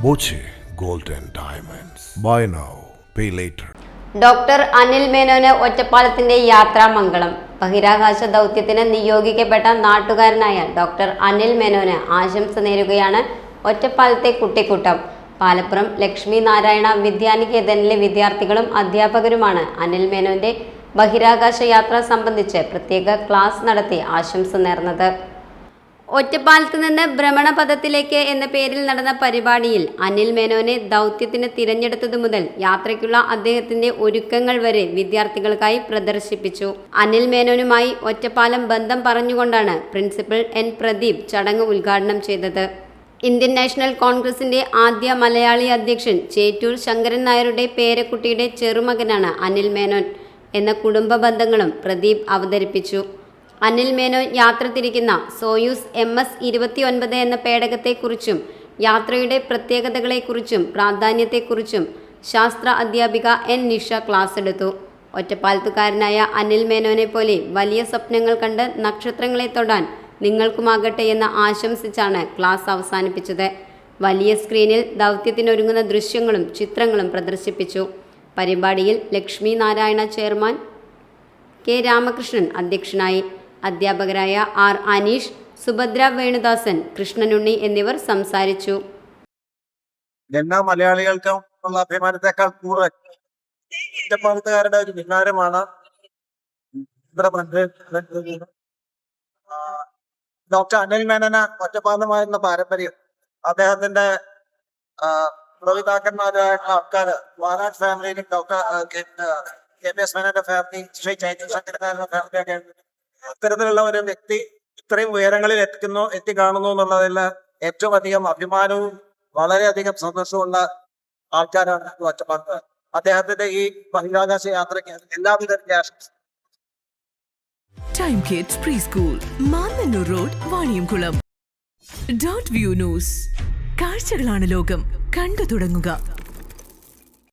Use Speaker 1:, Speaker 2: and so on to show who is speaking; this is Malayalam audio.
Speaker 1: Boche Gold and Diamonds. Buy now, pay later.
Speaker 2: Doctor Anil മേനോന് ഒറ്റപ്പാലത്തിന്റെ യാത്രാമംഗളം. ബഹിരാകാശ ദൗത്യത്തിന് നിയോഗിക്കപ്പെട്ട നാട്ടുകാരനായ ഡോക്ടർ അനിൽ മേനോന് ആശംസ നേരുകയാണ് ഒറ്റപ്പാലത്തെ കുട്ടിക്കൂട്ടം. പാലപ്പുറം ലക്ഷ്മി നാരായണ വിദ്യാനികേതനിലെ വിദ്യാർത്ഥികളും അധ്യാപകരുമാണ് അനിൽ മേനോന്റെ ബഹിരാകാശ യാത്ര സംബന്ധിച്ച് പ്രത്യേക ക്ലാസ് നടത്തി ആശംസ നേർന്നത്. ഒറ്റപ്പാലത്ത് നിന്ന് ഭ്രമണപഥത്തിലേക്ക് എന്ന പേരിൽ നടന്ന പരിപാടിയിൽ അനിൽ മേനോനെ ദൗത്യത്തിന് തിരഞ്ഞെടുത്തതു മുതൽ യാത്രയ്ക്കുള്ള അദ്ദേഹത്തിന്റെ ഒരുക്കങ്ങൾ വരെ വിദ്യാർത്ഥികൾക്കായി പ്രദർശിപ്പിച്ചു. അനിൽ മേനോനുമായി ഒറ്റപ്പാലം ബന്ധം പറഞ്ഞുകൊണ്ടാണ് പ്രിൻസിപ്പൽ എൻ പ്രദീപ് ചടങ്ങ് ഉദ്ഘാടനം ചെയ്തത്. ഇന്ത്യൻ നാഷണൽ കോൺഗ്രസിന്റെ ആദ്യ മലയാളി അധ്യക്ഷൻ ചേറ്റൂർ ശങ്കരൻ നായരുടെ പേരക്കുട്ടിയുടെ ചെറുമകനാണ് അനിൽ മേനോൻ എന്ന കുടുംബ ബന്ധങ്ങളും പ്രദീപ് അവതരിപ്പിച്ചു. അനിൽ മേനോൻ യാത്ര തിരിക്കുന്ന സോയൂസ് MS-29 എന്ന പേടകത്തെക്കുറിച്ചും യാത്രയുടെ പ്രത്യേകതകളെക്കുറിച്ചും പ്രാധാന്യത്തെക്കുറിച്ചും ശാസ്ത്ര അധ്യാപിക എൻ നിഷ ക്ലാസ് എടുത്തു. ഒറ്റപ്പാലത്തുകാരനായ അനിൽ മേനോനെ പോലെ വലിയ സ്വപ്നങ്ങൾ കണ്ട് നക്ഷത്രങ്ങളെ തൊടാൻ നിങ്ങൾക്കുമാകട്ടെ എന്ന് ആശംസിച്ചാണ് ക്ലാസ് അവസാനിപ്പിച്ചത്. വലിയ സ്ക്രീനിൽ ദൗത്യത്തിനൊരുങ്ങുന്ന ദൃശ്യങ്ങളും ചിത്രങ്ങളും പ്രദർശിപ്പിച്ചു. പരിപാടിയിൽ ലക്ഷ്മി നാരായണ ചെയർമാൻ, കെ രാമകൃഷ്ണൻ അധ്യക്ഷനായി. അധ്യാപകരായ ആർ അനീഷ്, സുഭദ്ര വേണുദാസൻ, കൃഷ്ണനുണ്ണി എന്നിവർ സംസാരിച്ചു.
Speaker 3: എല്ലാ മലയാളികൾക്കും ഉള്ള അഭിമാനത്തെക്കാൾ കൂടുതൽ ഒറ്റപ്പാലത്തുകാരുടെ ഒരു വികാരമാണ് ഡോക്ടർ അനിൽ മേനോന് ഒറ്റപ്പാലമായിരുന്ന പാരമ്പര്യം. അദ്ദേഹത്തിന്റെ പിതാക്കന്മാരായ ആൾക്കാര് വാരാജ് ഫാമിലിയിലും ഡോക്ടർ KPS മേനോന്റെ ഫാമിലി, ശ്രീ ചൈതന്യ ശങ്കരനാരായണ ഫാമിലിയൊക്കെ അത്തരത്തിലുള്ള ഒരു വ്യക്തി ഇത്രയും ഉയരങ്ങളിൽ എത്തിക്കാണുന്നു എന്നുള്ളതിൽ ഏറ്റവും അധികം അഭിമാനവും വളരെയധികം സന്തോഷമുള്ള ആൾക്കാരാണ് ഒറ്റപ്പാലത്ത്. അദ്ദേഹത്തിന്റെ ഈ ബഹിരാകാശ യാത്രയ്ക്ക് എല്ലാവിധ ആശംസ.
Speaker 4: Time kids pre school, Mannannur road, Vaniyamkulam. .view news. കാഴ്ചകളാണ് ലോകം, കണ്ടു തുടങ്ങുക.